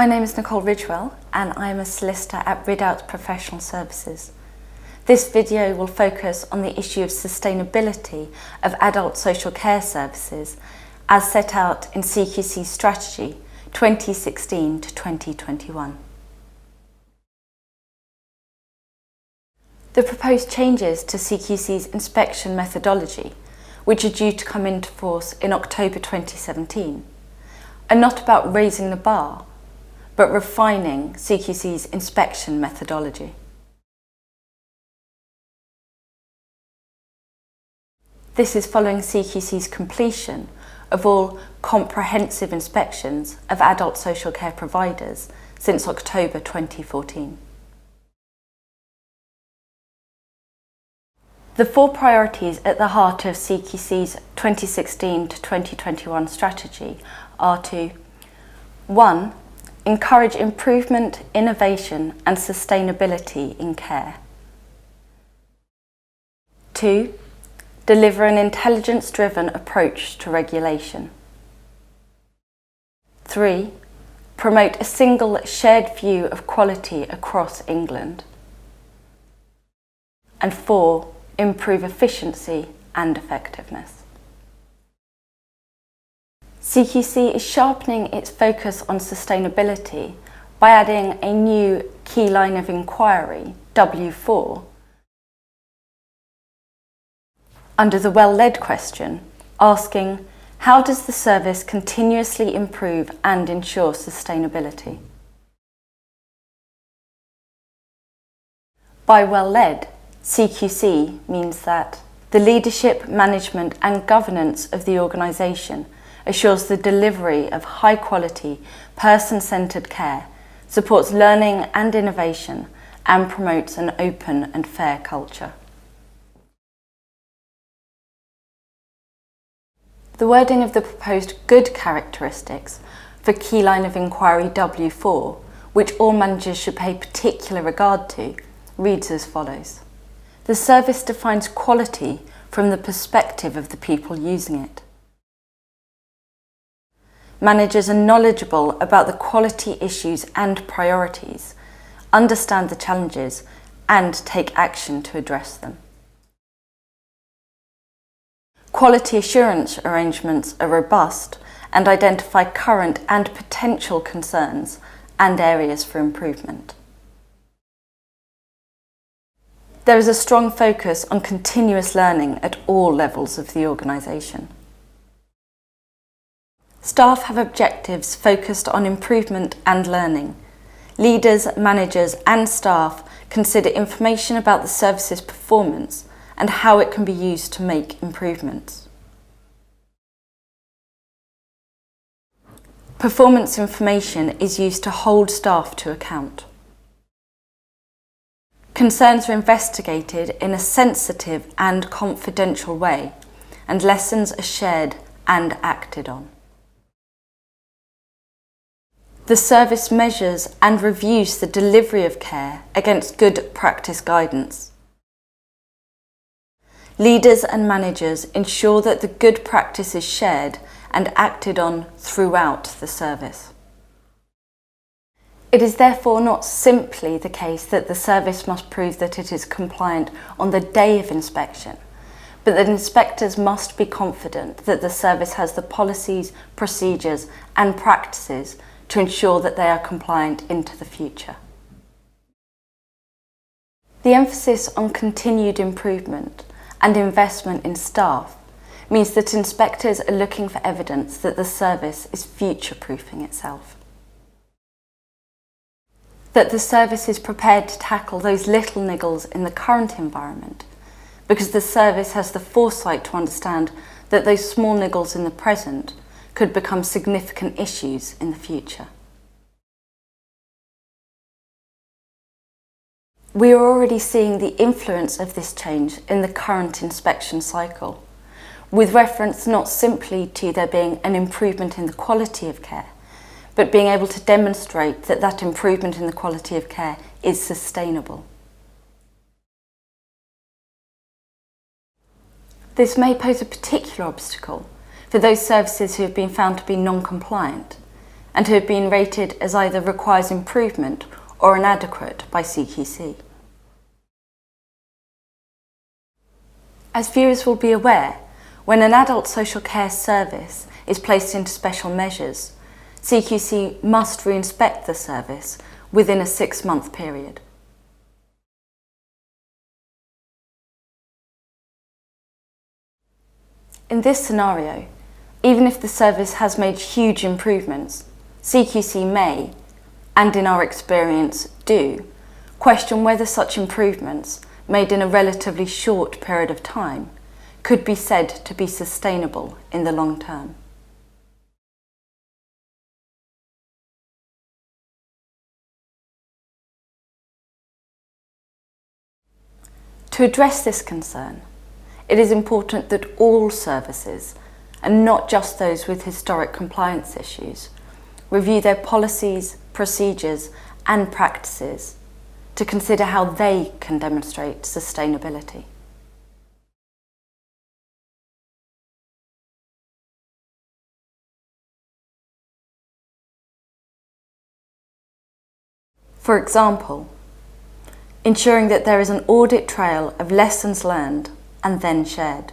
My name is Nicole Ridgwell and I am a solicitor at Ridouts Professional Services. This video will focus on the issue of sustainability of adult social care services as set out in CQC's strategy 2016 to 2021. The proposed changes to CQC's inspection methodology, which are due to come into force in October 2017, are not about raising the bar, but refining CQC's inspection methodology. This is following CQC's completion of all comprehensive inspections of adult social care providers since October 2014. The four priorities at the heart of CQC's 2016 to 2021 strategy are to 1. Encourage improvement, innovation and sustainability in care. 2. Deliver an intelligence-driven approach to regulation. 3. Promote a single shared view of quality across England. And 4. Improve efficiency and effectiveness. CQC is sharpening its focus on sustainability by adding a new key line of inquiry, W4, under the well-led question, asking, how does the service continuously improve and ensure sustainability? By well-led, CQC means that the leadership, management and governance of the organisation assures the delivery of high-quality, person-centred care, supports learning and innovation, and promotes an open and fair culture. The wording of the proposed good characteristics for key line of inquiry W4, which all managers should pay particular regard to, reads as follows. The service defines quality from the perspective of the people using it. Managers are knowledgeable about the quality issues and priorities, understand the challenges, and take action to address them. Quality assurance arrangements are robust and identify current and potential concerns and areas for improvement. There is a strong focus on continuous learning at all levels of the organisation. Staff have objectives focused on improvement and learning. Leaders, managers and staff consider information about the service's performance and how it can be used to make improvements. Performance information is used to hold staff to account. Concerns are investigated in a sensitive and confidential way, and lessons are shared and acted on. The service measures and reviews the delivery of care against good practice guidance. Leaders and managers ensure that the good practice is shared and acted on throughout the service. It is therefore not simply the case that the service must prove that it is compliant on the day of inspection, but that inspectors must be confident that the service has the policies, procedures and practices to ensure that they are compliant into the future. The emphasis on continued improvement and investment in staff means that inspectors are looking for evidence that the service is future-proofing itself. That the service is prepared to tackle those little niggles in the current environment, because the service has the foresight to understand that those small niggles in the present could become significant issues in the future. We are already seeing the influence of this change in the current inspection cycle, with reference not simply to there being an improvement in the quality of care, but being able to demonstrate that that improvement in the quality of care is sustainable. This may pose a particular obstacle for those services who have been found to be non-compliant, and who have been rated as either requires improvement or inadequate by CQC. As viewers will be aware, when an adult social care service is placed into special measures, CQC must re-inspect the service within a 6-month period. In this scenario, even if the service has made huge improvements, CQC may, and in our experience do, question whether such improvements, made in a relatively short period of time, could be said to be sustainable in the long term. To address this concern, it is important that all services, and not just those with historic compliance issues, review their policies, procedures and practices to consider how they can demonstrate sustainability. For example, ensuring that there is an audit trail of lessons learned and then shared.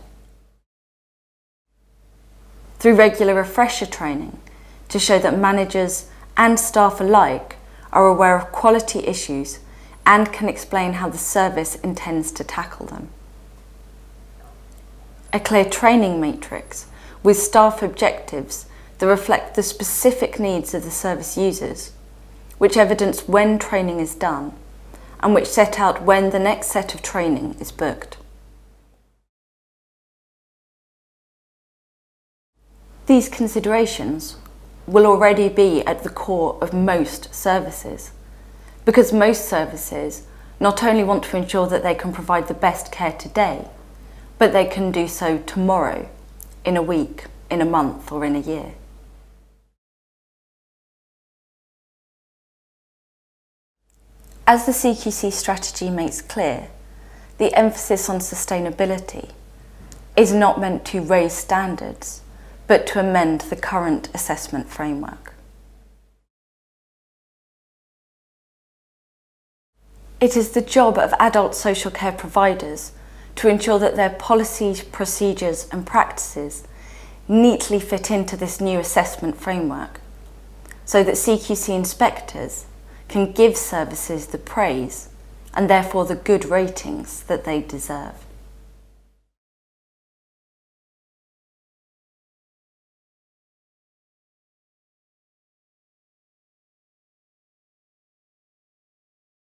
Through regular refresher training to show that managers and staff alike are aware of quality issues and can explain how the service intends to tackle them. A clear training matrix with staff objectives that reflect the specific needs of the service users, which evidence when training is done and which set out when the next set of training is booked. These considerations will already be at the core of most services, because most services not only want to ensure that they can provide the best care today, but they can do so tomorrow, in a week, in a month, or in a year. As the CQC strategy makes clear, the emphasis on sustainability is not meant to raise standards, but to amend the current assessment framework. It is the job of adult social care providers to ensure that their policies, procedures and practices neatly fit into this new assessment framework, so that CQC inspectors can give services the praise and therefore the good ratings that they deserve.